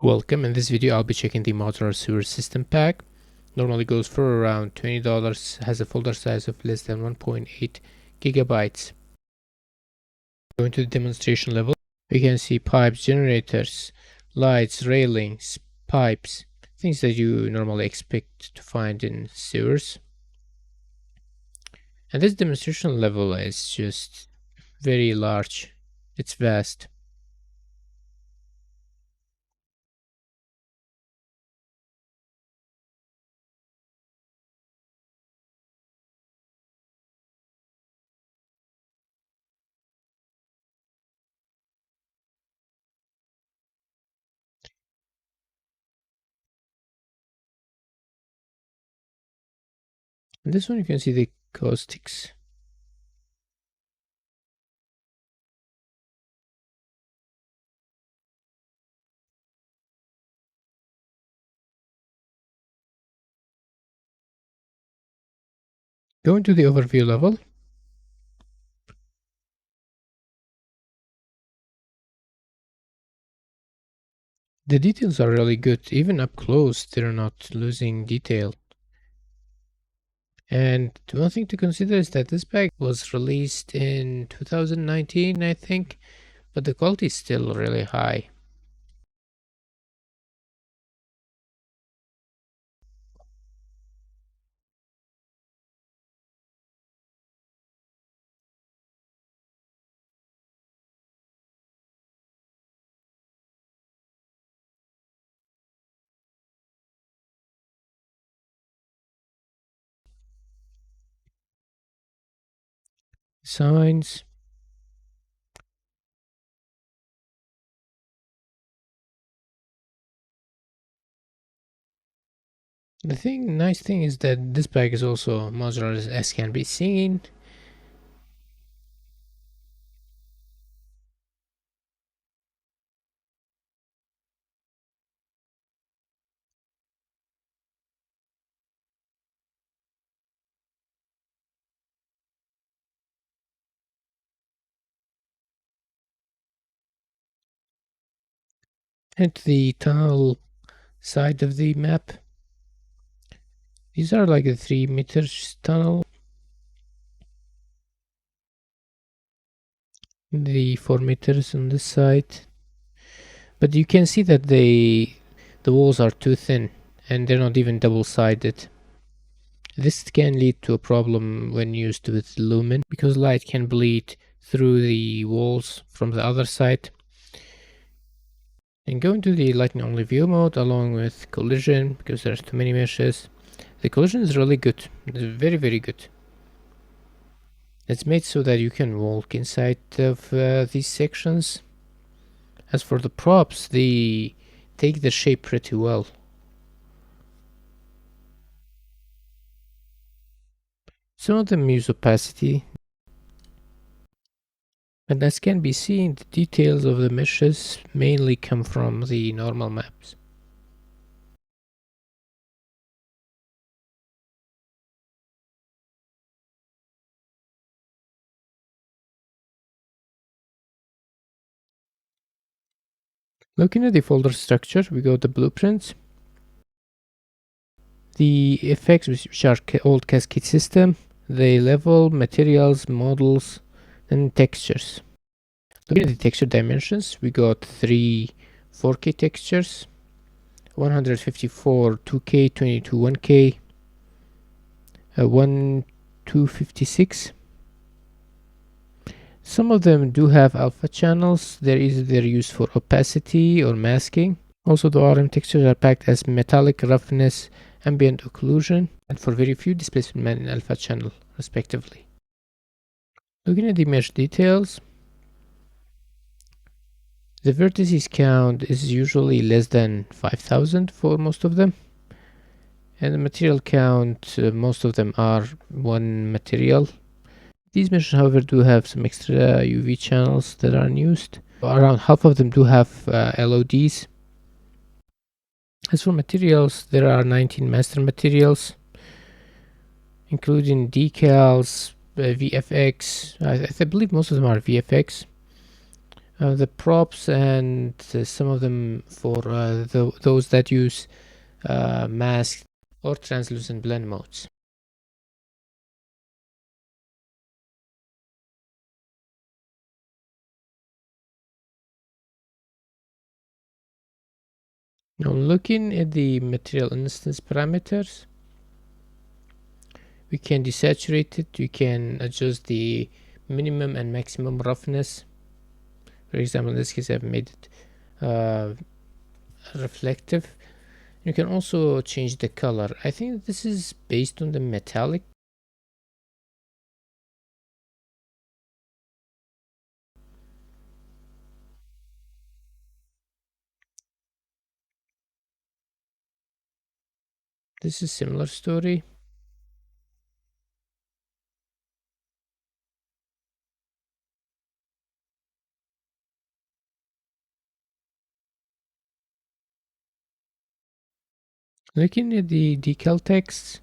Welcome. In this video I'll be checking the modular sewer system pack. Normally goes for around $20, has a folder size of less than 1.8 gigabytes. Going to the demonstration level, we can see pipes, generators, lights, railings, pipes, things that you normally expect to find in sewers. And this demonstration level is just very large. It's vast. In this one you can see the caustics. Going to the overview level, the details are really good. Even up close, they're not losing detail. And one thing to consider is that this pack was released in 2019, I think, but the quality is still really high. Signs. Nice thing is that this pack is also modular as can be seen. At the tunnel side of the map, these are like a 3 meters tunnel. The 4 meters on this side. But you can see that the walls are too thin and they're not even double-sided. This can lead to a problem when used with lumen because light can bleed through the walls from the other side. And going to the lighting only view mode along with collision, because there's too many meshes, the collision is really good. It's very, very good. It's made so that you can walk inside of these sections. As for the props, they take the shape pretty well. Some of them use opacity, and as can be seen, the details of the meshes mainly come from the normal maps. Looking at the folder structure, we go to blueprints. The effects, which are old cascade system, the level, materials, models, and textures. Looking at the texture dimensions, we got 3 4K textures, 154 2K, 22 1K, 1 256. Some of them do have alpha channels. They're used for opacity or masking. Also, the RM textures are packed as metallic roughness, ambient occlusion, and for very few displacement and alpha channel, respectively. Looking at the mesh details, the vertices count is usually less than 5,000 for most of them. And the material count, most of them are one material. These meshes, however, do have some extra UV channels that are unused. Around half of them do have LODs. As for materials, there are 19 master materials, including decals, VFX. I believe most of them are VFX. The props and some of them for those that use masked or translucent blend modes. Now looking at the material instance parameters, we can desaturate it, we can adjust the minimum and maximum roughness. For example, in this case I've made it reflective. You can also change the color. I think this is based on the metallic. This is similar story. Looking at the decal text,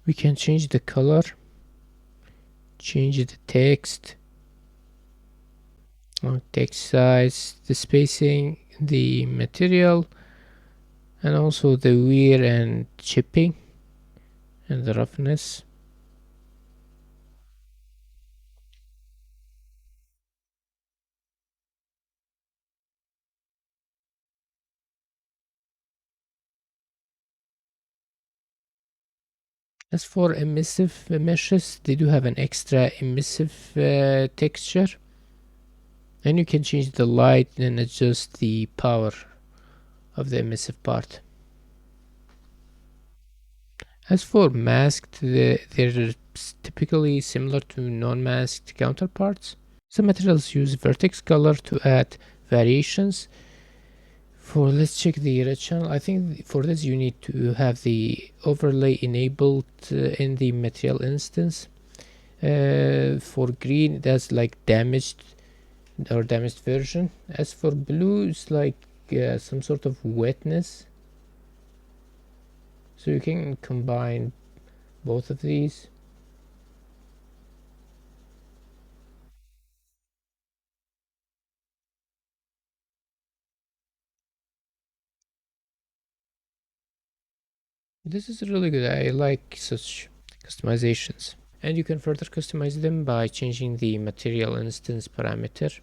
we can change the color, change the text, text size, the spacing, the material, and also the wear and chipping and the roughness. As for emissive meshes, they do have an extra emissive texture, and you can change the light and adjust the power of the emissive part. As for masked, they're typically similar to non-masked counterparts. Some materials use vertex color to add variations. Let's check the red channel. I think for this you need to have the overlay enabled in the material instance. For green, that's like damaged or damaged version. As for blue, it's like some sort of wetness. So you can combine both of these. This is really good. I like such customizations. And you can further customize them by changing the material instance parameter.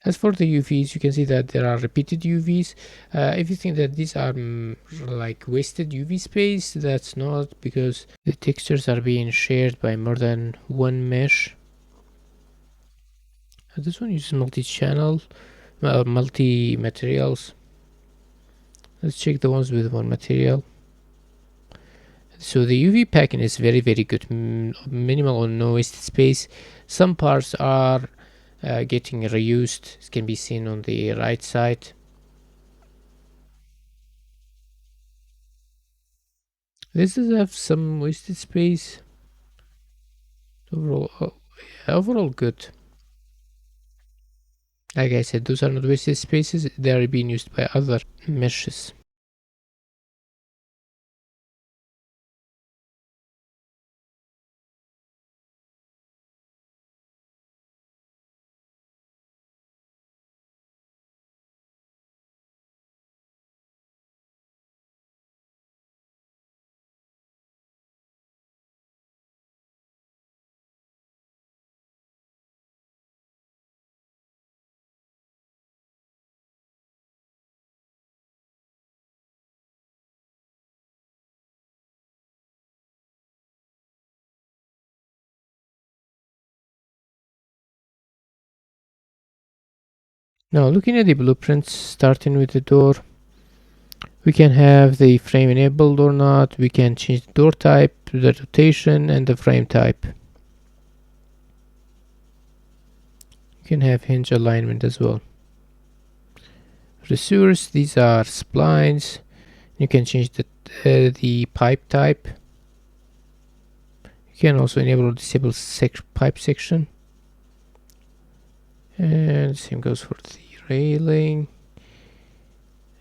As for the UVs, you can see that there are repeated UVs. If you think that these are like wasted UV space, that's not, because the textures are being shared by more than one mesh. This one uses multi-channel, multi-materials. Let's check the ones with one material. So the UV packing is very good, minimal or no wasted space. Some parts are getting reused. It can be seen on the right side. This does have some wasted space. Overall good. Like I said, those are not wasted spaces. They are being used by other meshes. Now looking at the blueprints, starting with the door, we can have the frame enabled or not. We can change the door type, the rotation, and the frame type. You can have hinge alignment as well. Rescuers, these are splines. You can change the pipe type. You can also enable or disable pipe section. And same goes for the railing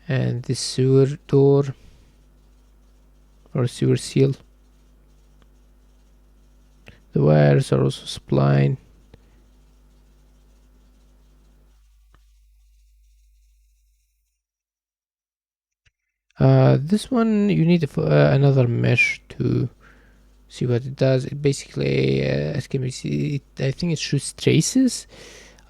and the sewer door or sewer seal. The wires are also spline. This one you need another mesh to see what it does. It basically, as can be seen, I think it shoots traces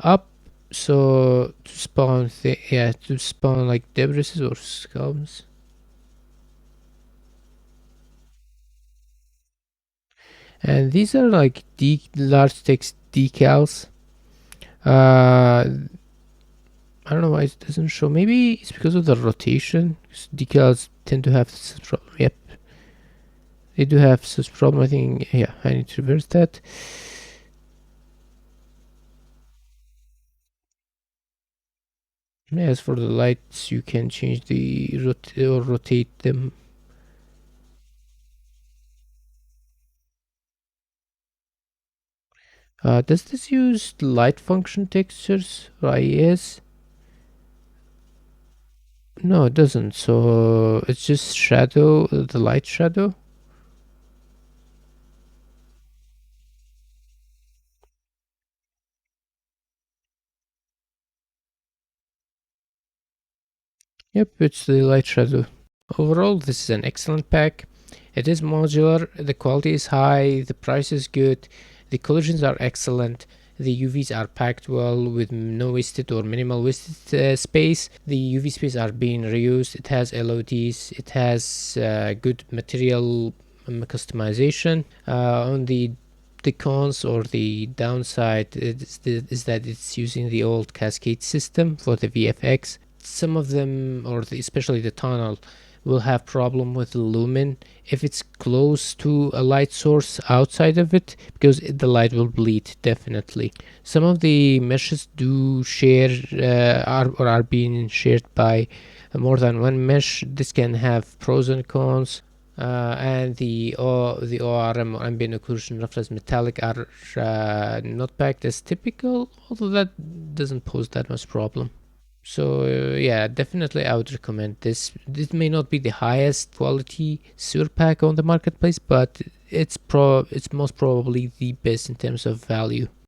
up, so to spawn to spawn like debris or scums. And these are like large text decals. I don't know why it doesn't show. Maybe it's because of the rotation. Decals tend to have such problem. Yep, they do have such problem. I think, yeah, I need to reverse that. As for the lights, you can change the rotate them. Does this use light function textures or IES? No, it doesn't. So it's just shadow, the light shadow. Yep, it's the light shadow. Overall, this is an excellent pack. It is modular, the quality is high, the price is good, the collisions are excellent, the UVs are packed well with no wasted or minimal wasted space. The UV space are being reused. It has LODs, it has good material customization. On the cons or the downside is that it's using the old cascade system for the VFX. Some of them, especially the tunnel, will have problem with the lumen if it's close to a light source outside of it, because the light will bleed definitely. Some of the meshes do share are being shared by more than one mesh. This can have pros and cons. And the ORM or ambient occlusion rough as metallic are not packed as typical, although that doesn't pose that much problem. So yeah, definitely I would recommend this. This may not be the highest quality sewer pack on the marketplace, but it's most probably the best in terms of value.